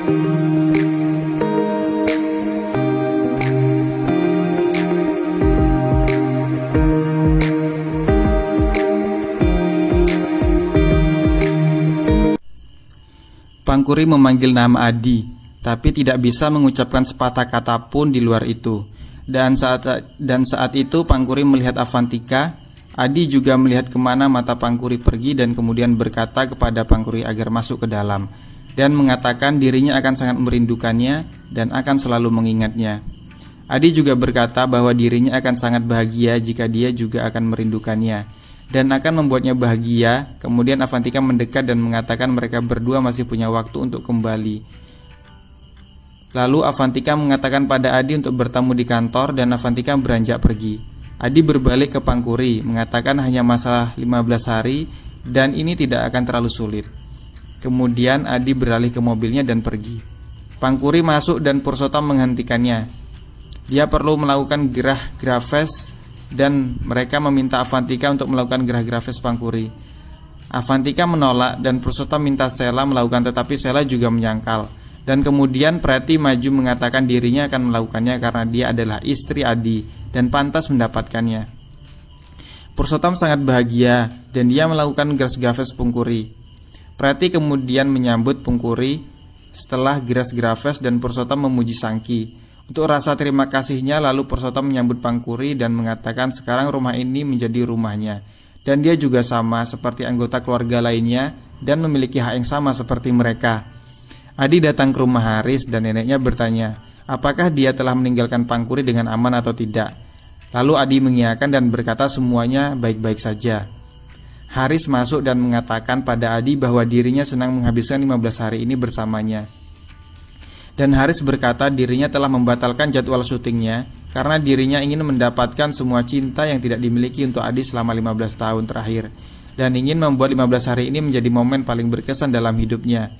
Pangkuri memanggil nama Adi, tapi tidak bisa mengucapkan sepatah kata pun di luar itu. Dan saat itu Pangkuri melihat Avantika. Adi juga melihat kemana mata Pangkuri pergi dan kemudian berkata kepada Pangkuri agar masuk ke dalam, dan mengatakan dirinya akan sangat merindukannya dan akan selalu mengingatnya. Adi juga berkata bahwa dirinya akan sangat bahagia jika dia juga akan merindukannya dan akan membuatnya bahagia. Kemudian Avantika mendekat dan mengatakan mereka berdua masih punya waktu untuk kembali. Lalu Avantika mengatakan pada Adi untuk bertemu di kantor dan Avantika beranjak pergi. Adi berbalik ke Pangkuri, mengatakan hanya masalah 15 hari dan ini tidak akan terlalu sulit. Kemudian Adi beralih ke mobilnya dan pergi. Pangkuri masuk dan Purushottam menghentikannya. Dia perlu melakukan gerah grafes dan mereka meminta Avantika untuk melakukan gerah grafes Pangkuri. Avantika menolak dan Purushottam minta Sela melakukan, tetapi Sela juga menyangkal. Dan kemudian Preti maju mengatakan dirinya akan melakukannya karena dia adalah istri Adi dan pantas mendapatkannya. Purushottam sangat bahagia dan dia melakukan gerah grafes Pangkuri. Preti kemudian menyambut Pangkuri setelah gerah grafes dan Purushottam memuji Sangki. Untuk rasa terima kasihnya, lalu Purushottam menyambut Pangkuri dan mengatakan sekarang rumah ini menjadi rumahnya. Dan dia juga sama seperti anggota keluarga lainnya dan memiliki hak yang sama seperti mereka. Adi datang ke rumah Haris dan neneknya bertanya, apakah dia telah meninggalkan Pangkuri dengan aman atau tidak. Lalu Adi mengiyakan dan berkata semuanya baik-baik saja. Haris masuk dan mengatakan pada Adi bahwa dirinya senang menghabiskan 15 hari ini bersamanya. Dan Haris berkata dirinya telah membatalkan jadwal syutingnya karena dirinya ingin mendapatkan semua cinta yang tidak dimiliki untuk Adi selama 15 tahun terakhir, dan ingin membuat 15 hari ini menjadi momen paling berkesan dalam hidupnya.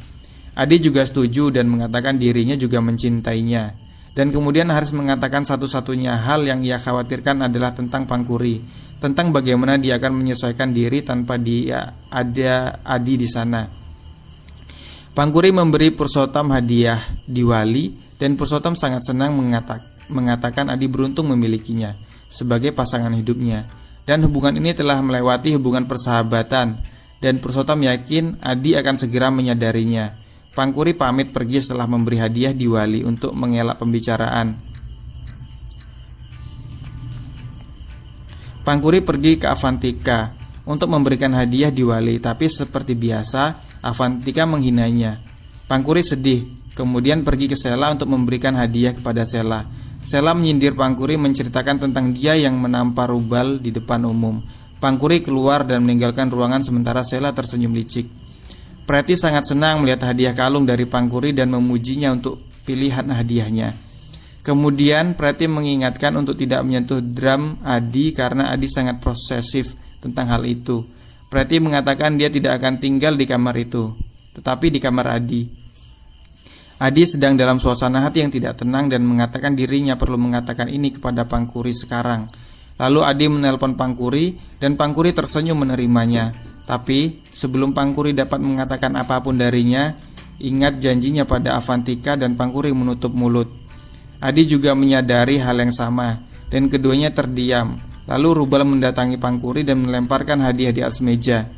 Adi juga setuju dan mengatakan dirinya juga mencintainya. Dan kemudian Haris mengatakan satu-satunya hal yang ia khawatirkan adalah tentang Pangkuri, tentang bagaimana dia akan menyesuaikan diri tanpa dia ada Adi di sana. Pangkuri memberi Purushottam hadiah Diwali dan Purushottam sangat senang mengatakan Adi beruntung memilikinya sebagai pasangan hidupnya. Dan hubungan ini telah melewati hubungan persahabatan dan Purushottam yakin Adi akan segera menyadarinya. Pangkuri pamit pergi setelah memberi hadiah Diwali untuk mengelak pembicaraan. Pangkuri pergi ke Avantika untuk memberikan hadiah Diwali, tapi seperti biasa Avantika menghinanya. Pangkuri sedih, kemudian pergi ke Sela untuk memberikan hadiah kepada Sela. Sela menyindir Pangkuri menceritakan tentang dia yang menampar Rubal di depan umum. Pangkuri keluar dan meninggalkan ruangan sementara Sela tersenyum licik. Preti sangat senang melihat hadiah kalung dari Pangkuri dan memujinya untuk pilihan hadiahnya. Kemudian Preti mengingatkan untuk tidak menyentuh drum Adi karena Adi sangat posesif tentang hal itu. Preti mengatakan dia tidak akan tinggal di kamar itu, tetapi di kamar Adi. Adi sedang dalam suasana hati yang tidak tenang dan mengatakan dirinya perlu mengatakan ini kepada Pangkuri sekarang. Lalu Adi menelpon Pangkuri dan Pangkuri tersenyum menerimanya. Tapi sebelum Pangkuri dapat mengatakan apapun darinya, ingat janjinya pada Avantika dan Pangkuri menutup mulut. Adi juga menyadari hal yang sama dan keduanya terdiam. Lalu Rubal mendatangi Pangkuri dan melemparkan hadiah di atas meja.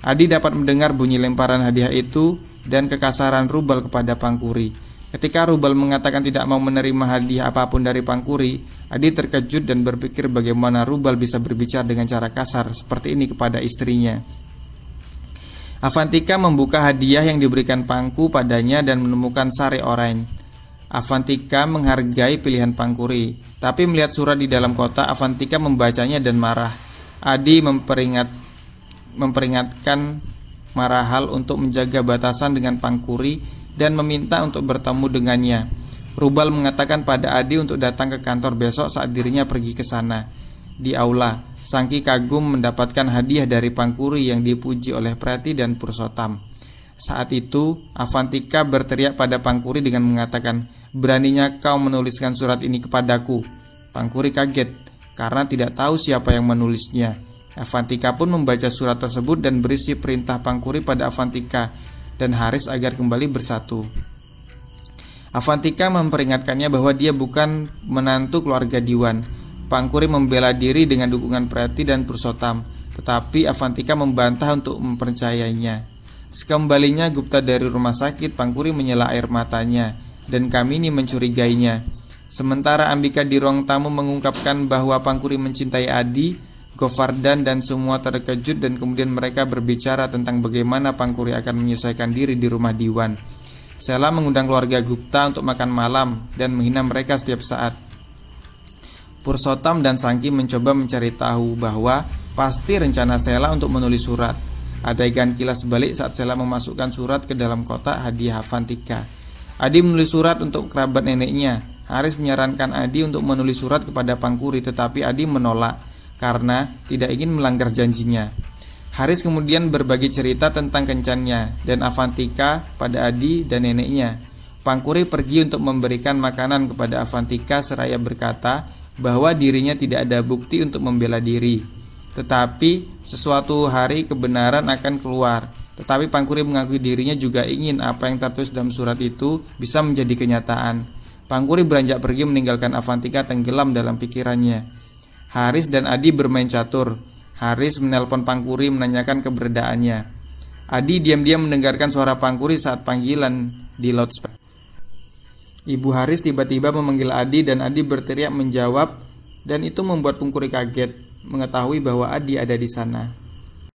Adi dapat mendengar bunyi lemparan hadiah itu dan kekasaran Rubal kepada Pangkuri. Ketika Rubal mengatakan tidak mau menerima hadiah apapun dari Pangkuri, Adi terkejut dan berpikir bagaimana Rubal bisa berbicara dengan cara kasar seperti ini kepada istrinya. Avantika membuka hadiah yang diberikan Pangku padanya dan menemukan sari oranye. Avantika menghargai pilihan Pangkuri, tapi melihat surat di dalam kotak, Avantika membacanya dan marah. Adi memperingatkan Marahal untuk menjaga batasan dengan Pangkuri dan meminta untuk bertemu dengannya. Rubal mengatakan pada Adi untuk datang ke kantor besok saat dirinya pergi ke sana. Di aula, Sangki kagum mendapatkan hadiah dari Pangkuri yang dipuji oleh Preti dan Purushottam. Saat itu, Avantika berteriak pada Pangkuri dengan mengatakan, "Beraninya kau menuliskan surat ini kepadaku?" Pangkuri kaget karena tidak tahu siapa yang menulisnya. Avantika pun membaca surat tersebut dan berisi perintah Pangkuri pada Avantika dan Haris agar kembali bersatu. Avantika memperingatkannya bahwa dia bukan menantu keluarga Diwan. Pangkuri membela diri dengan dukungan Preti dan Purushottam, tetapi Avantika membantah untuk mempercayainya. Sekembalinya Gupta dari rumah sakit, Pangkuri menyela air matanya dan Kamini mencurigainya. Sementara Ambika di ruang tamu mengungkapkan bahwa Pangkuri mencintai Adi, Govardhan dan semua terkejut dan kemudian mereka berbicara tentang bagaimana Pangkuri akan menyesuaikan diri di rumah Diwan. Sela mengundang keluarga Gupta untuk makan malam dan menghina mereka setiap saat. Purushottam dan Sangki mencoba mencari tahu bahwa pasti rencana Sela untuk menulis surat. Adegan kilas balik saat Sela memasukkan surat ke dalam kotak hadiah Avantika. Adi menulis surat untuk kerabat neneknya. Haris menyarankan Adi untuk menulis surat kepada Pangkuri, tetapi Adi menolak karena tidak ingin melanggar janjinya. Haris kemudian berbagi cerita tentang kencannya dan Avantika pada Adi dan neneknya. Pangkuri pergi untuk memberikan makanan kepada Avantika seraya berkata bahwa dirinya tidak ada bukti untuk membela diri. Tetapi sesuatu hari kebenaran akan keluar. Tetapi Pangkuri mengakui dirinya juga ingin apa yang tertulis dalam surat itu bisa menjadi kenyataan. Pangkuri beranjak pergi meninggalkan Avantika tenggelam dalam pikirannya. Haris dan Adi bermain catur. Haris menelpon Pangkuri menanyakan keberadaannya. Adi diam-diam mendengarkan suara Pangkuri saat panggilan di loudspeaker. Ibu Haris tiba-tiba memanggil Adi dan Adi berteriak menjawab, dan itu membuat Pangkuri kaget mengetahui bahwa Adi ada di sana.